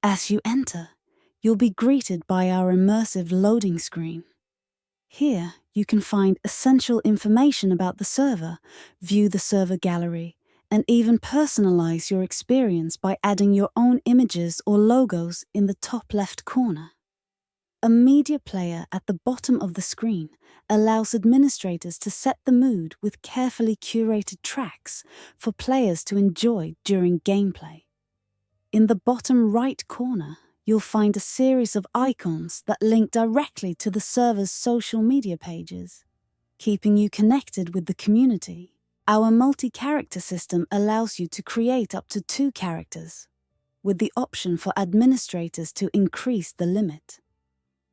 As you enter, you'll be greeted by our immersive loading screen. Here, you can find essential information about the server, view the server gallery, and even personalize your experience by adding your own images or logos in the top left corner. A media player at the bottom of the screen allows administrators to set the mood with carefully curated tracks for players to enjoy during gameplay. In the bottom right corner, you'll find a series of icons that link directly to the server's social media pages, keeping you connected with the community. Our multi-character system allows you to create up to 2 characters, with the option for administrators to increase the limit.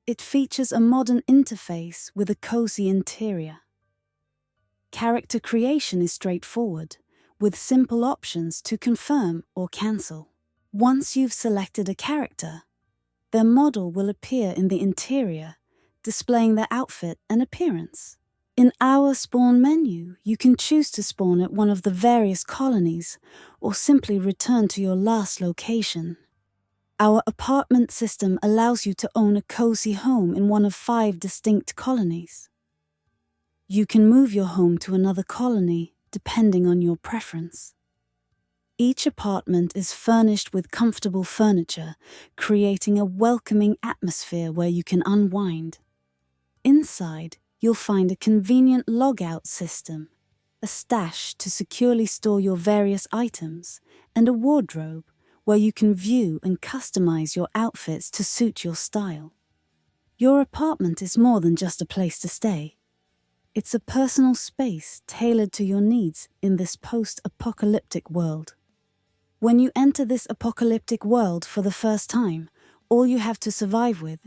It features a modern interface with a cozy interior. Character creation is straightforward, with simple options to confirm or cancel. Once you've selected a character, their model will appear in the interior, displaying their outfit and appearance. In our spawn menu, you can choose to spawn at one of the various colonies or simply return to your last location. Our apartment system allows you to own a cozy home in one of 5 distinct colonies. You can move your home to another colony depending on your preference. Each apartment is furnished with comfortable furniture, creating a welcoming atmosphere where you can unwind. Inside, you'll find a convenient logout system, a stash to securely store your various items, and a wardrobe where you can view and customize your outfits to suit your style. Your apartment is more than just a place to stay. It's a personal space tailored to your needs in this post-apocalyptic world. When you enter this apocalyptic world for the first time, all you have to survive with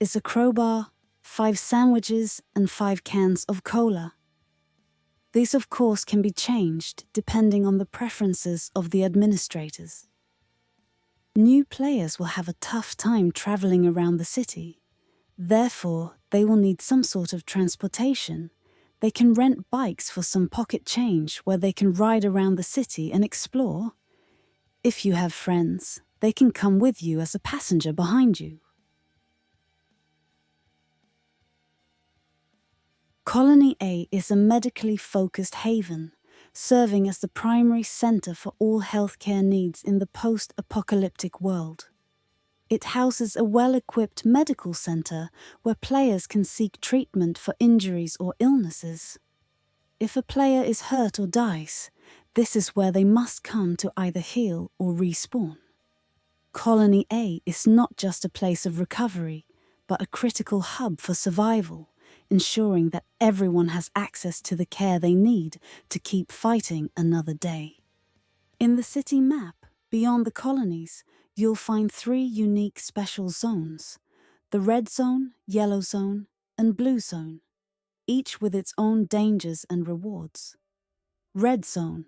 is a crowbar, 5 sandwiches, and 5 cans of cola. These, of course, can be changed depending on the preferences of the administrators. New players will have a tough time traveling around the city. Therefore, they will need some sort of transportation. They can rent bikes for some pocket change where they can ride around the city and explore. If you have friends, they can come with you as a passenger behind you. Colony A is a medically focused haven, serving as the primary center for all healthcare needs in the post-apocalyptic world. It houses a well-equipped medical center where players can seek treatment for injuries or illnesses. If a player is hurt or dies, this is where they must come to either heal or respawn. Colony A is not just a place of recovery, but a critical hub for survival, ensuring that everyone has access to the care they need to keep fighting another day. In the city map, beyond the colonies, you'll find 3 unique special zones: the red zone, yellow zone, and blue zone, each with its own dangers and rewards. Red zone.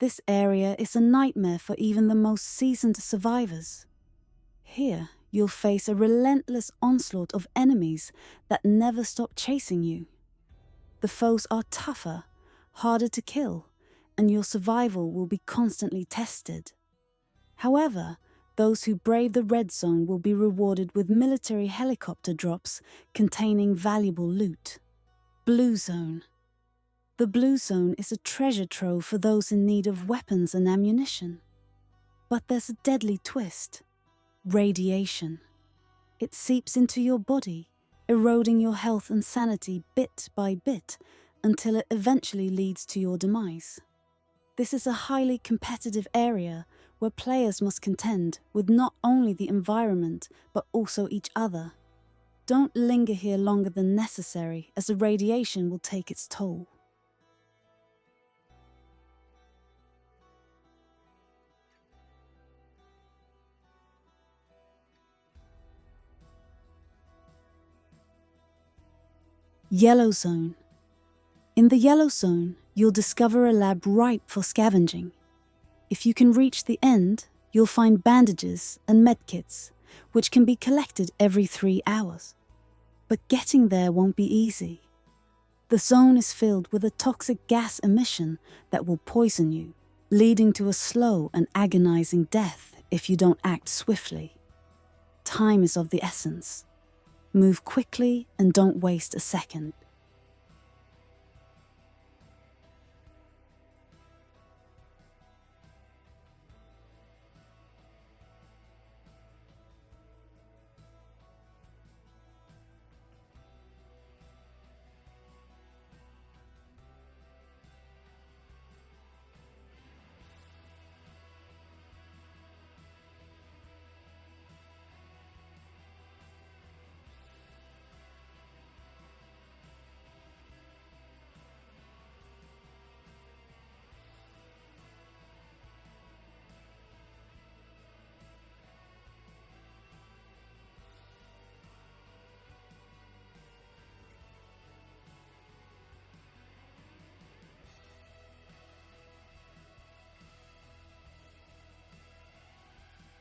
This area is a nightmare for even the most seasoned survivors. Here, you'll face a relentless onslaught of enemies that never stop chasing you. The foes are tougher, harder to kill, and your survival will be constantly tested. However, those who brave the red zone will be rewarded with military helicopter drops containing valuable loot. Blue zone. The blue zone is a treasure trove for those in need of weapons and ammunition. But there's a deadly twist: radiation. It seeps into your body, eroding your health and sanity bit by bit until it eventually leads to your demise. This is a highly competitive area where players must contend with not only the environment but also each other. Don't linger here longer than necessary, as the radiation will take its toll. Yellow zone. In the yellow zone, you'll discover a lab ripe for scavenging. If you can reach the end, you'll find bandages and medkits, which can be collected every 3 hours. But getting there won't be easy. The zone is filled with a toxic gas emission that will poison you, leading to a slow and agonizing death if you don't act swiftly. Time is of the essence. Move quickly and don't waste a second.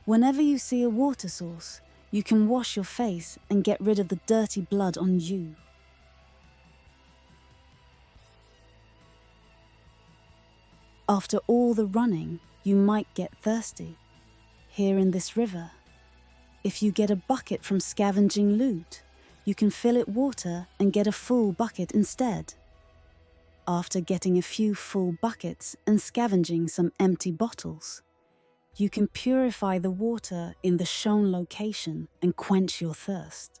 Whenever you see a water source, you can wash your face and get rid of the dirty blood on you. After all the running, you might get thirsty. Here in this river, if you get a bucket from scavenging loot, you can fill it water and get a full bucket instead. After getting a few full buckets and scavenging some empty bottles, you can purify the water in the shown location and quench your thirst.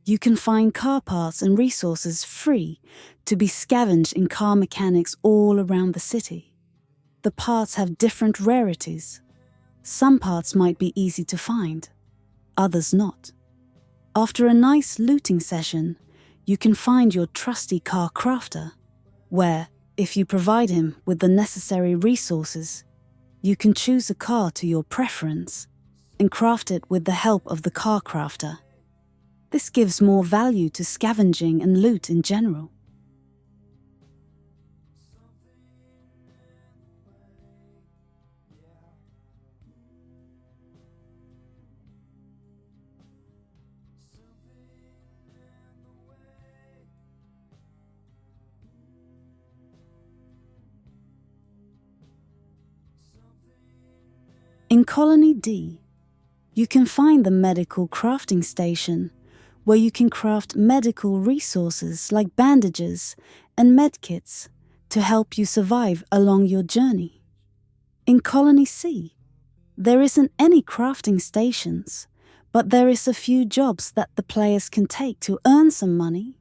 You can find car parts and resources free to be scavenged in car mechanics all around the city. The parts have different rarities. Some parts might be easy to find, others not. After a nice looting session, you can find your trusty car crafter, where, if you provide him with the necessary resources, you can choose a car to your preference and craft it with the help of the car crafter. This gives more value to scavenging and loot in general. In Colony D, you can find the medical crafting station, where you can craft medical resources like bandages and medkits to help you survive along your journey. In Colony C, there isn't any crafting stations, but there is a few jobs that the players can take to earn some money.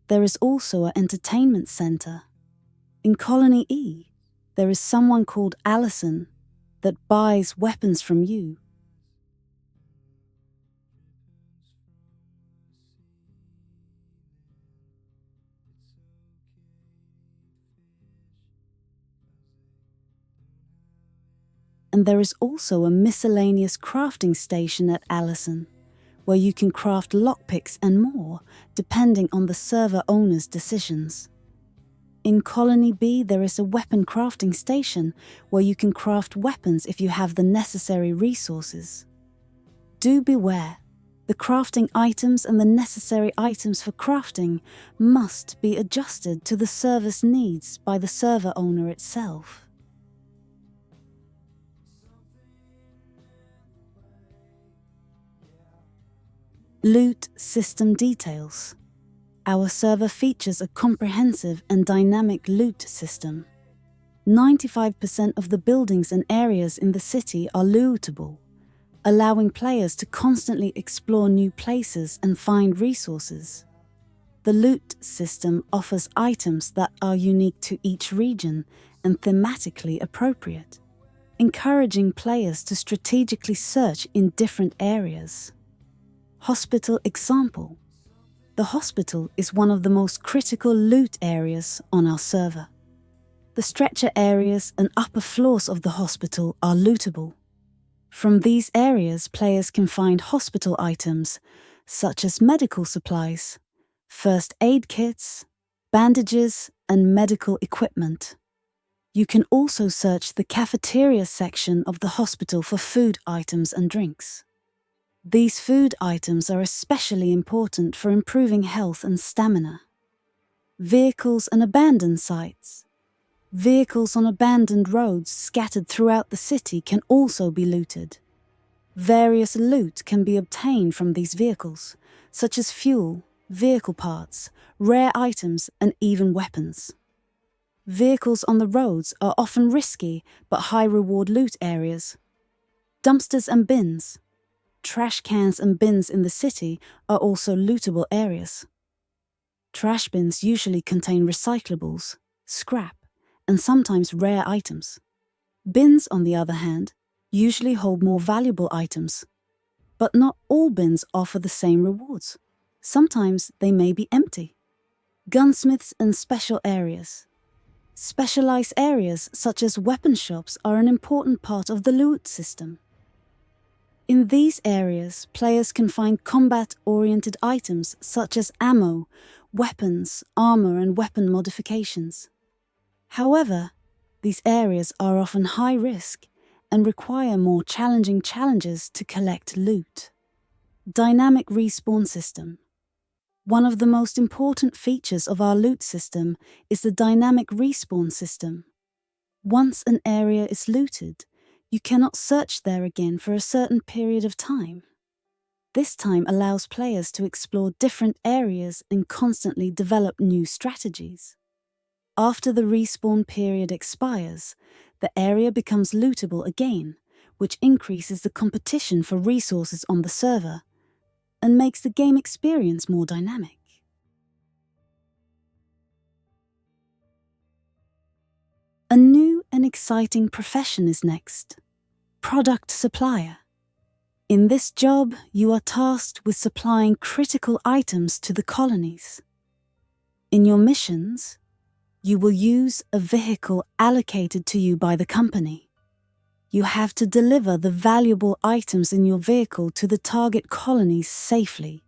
There is also an entertainment center. In Colony E, there is someone called Allison that buys weapons from you. And there is also a miscellaneous crafting station at Allison, where you can craft lockpicks and more, depending on the server owner's decisions. In Colony B, there is a weapon crafting station, where you can craft weapons if you have the necessary resources. Do beware, the crafting items and the necessary items for crafting must be adjusted to the server's needs by the server owner itself. Loot system details. Our server features a comprehensive and dynamic loot system. 95% of the buildings and areas in the city are lootable, allowing players to constantly explore new places and find resources. The loot system offers items that are unique to each region and thematically appropriate, encouraging players to strategically search in different areas. Hospital example. The hospital is one of the most critical loot areas on our server. The stretcher areas and upper floors of the hospital are lootable. From these areas, players can find hospital items such as medical supplies, first aid kits, bandages, and medical equipment. You can also search the cafeteria section of the hospital for food items and drinks. These food items are especially important for improving health and stamina. Vehicles and abandoned sites. Vehicles on abandoned roads scattered throughout the city can also be looted. Various loot can be obtained from these vehicles, such as fuel, vehicle parts, rare items, and even weapons. Vehicles on the roads are often risky but high-reward loot areas. Dumpsters and bins. Trash cans and bins in the city are also lootable areas. Trash bins usually contain recyclables, scrap, and sometimes rare items. Bins, on the other hand, usually hold more valuable items. But not all bins offer the same rewards. Sometimes they may be empty. Gunsmiths and special areas. Specialized areas such as weapon shops are an important part of the loot system. In these areas, players can find combat-oriented items such as ammo, weapons, armor, and weapon modifications. However, these areas are often high risk and require more challenging challenges to collect loot. Dynamic respawn system. One of the most important features of our loot system is the dynamic respawn system. Once an area is looted, you cannot search there again for a certain period of time. This time allows players to explore different areas and constantly develop new strategies. After the respawn period expires, the area becomes lootable again, which increases the competition for resources on the server and makes the game experience more dynamic. A new and exciting profession is next: product supplier. In this job, you are tasked with supplying critical items to the colonies. In your missions, you will use a vehicle allocated to you by the company. You have to deliver the valuable items in your vehicle to the target colonies safely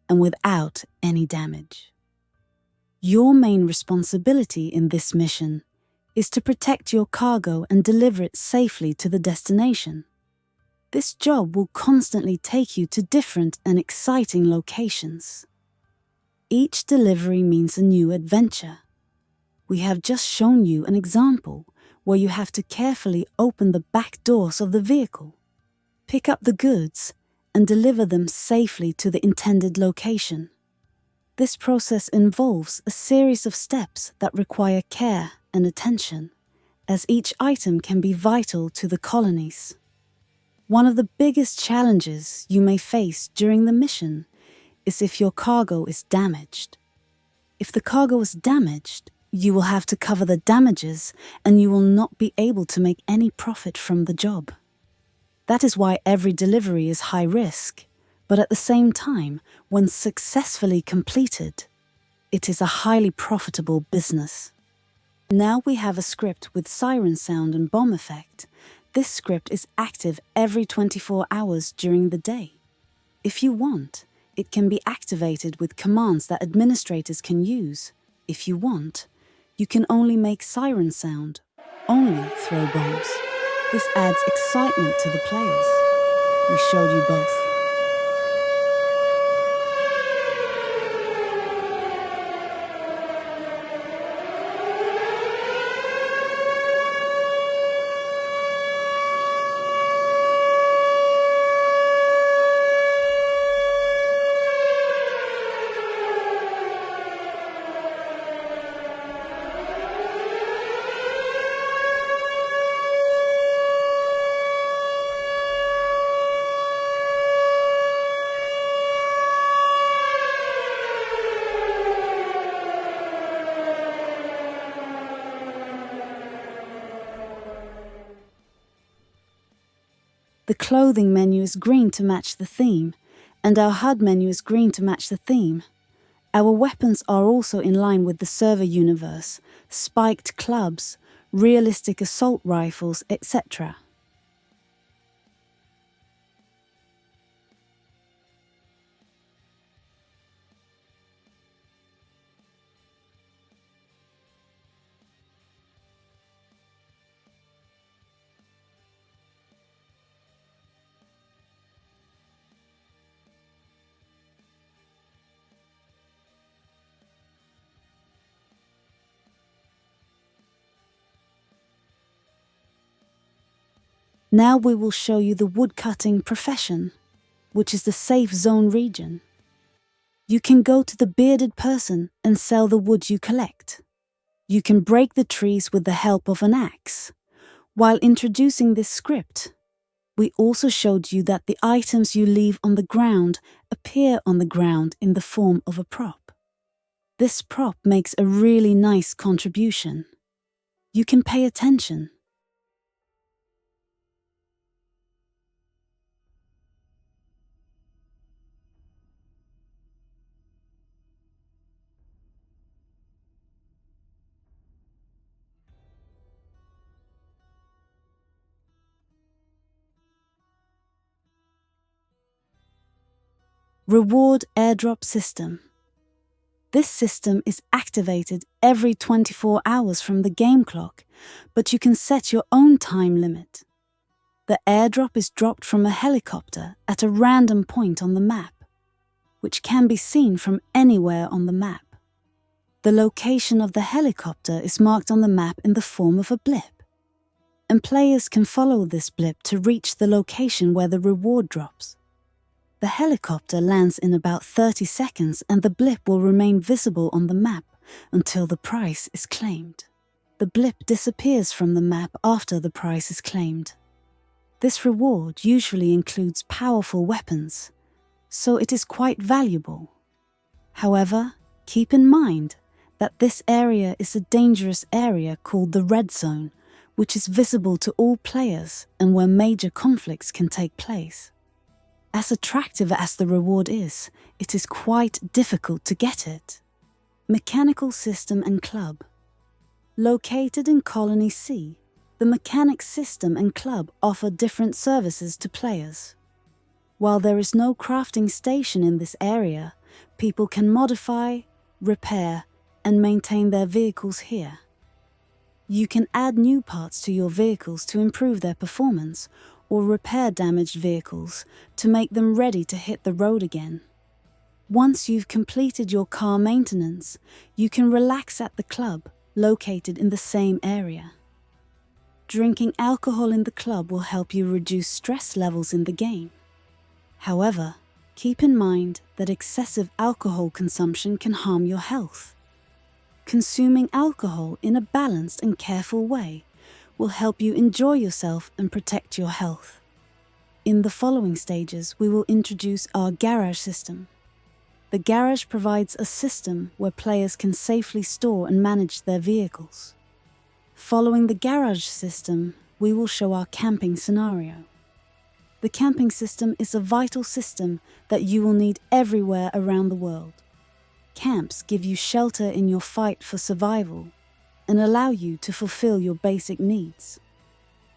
and without any damage. Your main responsibility in this mission is to protect your cargo and deliver it safely to the destination. This job will constantly take you to different and exciting locations. Each delivery means a new adventure. We have just shown you an example where you have to carefully open the back doors of the vehicle, pick up the goods, and deliver them safely to the intended location. This process involves a series of steps that require care and attention, as each item can be vital to the colonies. One of the biggest challenges you may face during the mission is if your cargo is damaged. If the cargo is damaged, you will have to cover the damages and you will not be able to make any profit from the job. That is why every delivery is high risk, but at the same time, when successfully completed, it is a highly profitable business. Now we have a script with siren sound and bomb effect. This script is active every 24 hours during the day. If you want, it can be activated with commands that administrators can use. If you want, you can only make siren sound, only throw bombs. This adds excitement to the players. We showed you both. The clothing menu is green to match the theme, and our HUD menu is green to match the theme. Our weapons are also in line with the server universe: spiked clubs, realistic assault rifles, etc. Now we will show you the woodcutting profession, which is the safe zone region. You can go to the bearded person and sell the wood you collect. You can break the trees with the help of an axe. While introducing this script, we also showed you that the items you leave on the ground appear on the ground in the form of a prop. This prop makes a really nice contribution. You can pay attention. Reward airdrop system. This system is activated every 24 hours from the game clock, but you can set your own time limit. The airdrop is dropped from a helicopter at a random point on the map, which can be seen from anywhere on the map. The location of the helicopter is marked on the map in the form of a blip, and players can follow this blip to reach the location where the reward drops. The helicopter lands in about 30 seconds and the blip will remain visible on the map until the prize is claimed. The blip disappears from the map after the prize is claimed. This reward usually includes powerful weapons, so it is quite valuable. However, keep in mind that this area is a dangerous area called the Red Zone, which is visible to all players and where major conflicts can take place. As attractive as the reward is, it is quite difficult to get it. Mechanical System and Club. Located in Colony C, the Mechanics System and Club offer different services to players. While there is no crafting station in this area, people can modify, repair, and maintain their vehicles here. You can add new parts to your vehicles to improve their performance, or repair damaged vehicles to make them ready to hit the road again. Once you've completed your car maintenance, you can relax at the club located in the same area. Drinking alcohol in the club will help you reduce stress levels in the game. However, keep in mind that excessive alcohol consumption can harm your health. Consuming alcohol in a balanced and careful way will help you enjoy yourself and protect your health. In the following stages, we will introduce our garage system. The garage provides a system where players can safely store and manage their vehicles. Following the garage system, we will show our camping scenario. The camping system is a vital system that you will need everywhere around the world. Camps give you shelter in your fight for survival and allow you to fulfill your basic needs.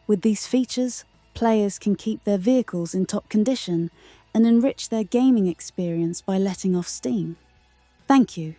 With these features, players can keep their vehicles in top condition and enrich their gaming experience by letting off steam. Thank you.